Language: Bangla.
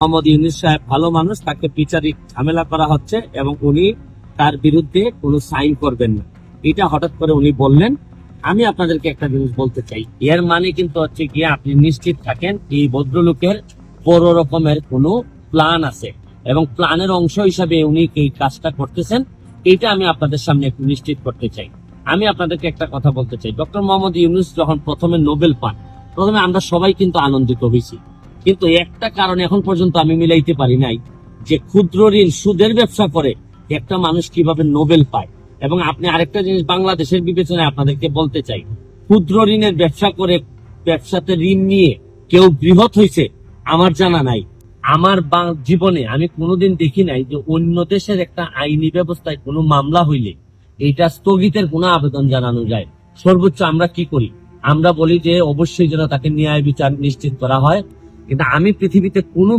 মোহাম্মদ ইউনূস সাহেব ভালো মানুষ, তাকে বিচারিক ঝামেলা করা হচ্ছে এবং উনি তার বিরুদ্ধে কোনো সাইন করবেন না, এটা হঠাৎ করে উনি বললেন। আমি আপনাদেরকে একটা জিনিস বলতে চাই, এর মানে কিন্তু হচ্ছে গিয়ে আপনি নিশ্চিত থাকেন এই ভদ্রলোকের বড় রকমের কোনো প্ল্যান আছে এবং প্ল্যানের অংশ হিসাবে উনি এই কাজটা করতেছেন, এটা আমি আপনাদের সামনে একটু নিশ্চিত করতে চাই। আমি আপনাদেরকে একটা কথা বলতে চাই, ডক্টর মোহাম্মদ ইউনূস যখন প্রথমে নোবেল পান, প্রথমে আমরা সবাই কিন্তু আনন্দিত হয়েছি, কিন্তু একটা কারণ এখন পর্যন্ত আমি মিলাইতে পারি নাই, যে ক্ষুদ্র ঋণ সুদের ব্যবসা করে একটা মানুষ কিভাবে নোবেল পায়। এবং আপনি আরেকটা জিনিস বাংলাদেশের বিবেচনায় আপনাদেরকে বলতে চাই, ক্ষুদ্র ঋণের ব্যবসা করে ব্যবসাতে ঋণ নিয়ে কেউ বৃহৎ হয়েছে আমার জানা নাই। আমার জীবনে আমি কোনোদিন দেখি নাই যে অন্য দেশের একটা আইনি ব্যবস্থায় কোনো মামলা হইলে এটা স্থগিতের কোনো আবেদন জানানো যায়। সর্বোচ্চ আমরা কি করি, আমরা বলি যে অবশ্যই যেন তাকে ন্যায় বিচার নিশ্চিত করা হয়। কিন্তু আমি পৃথিবীতে কোনো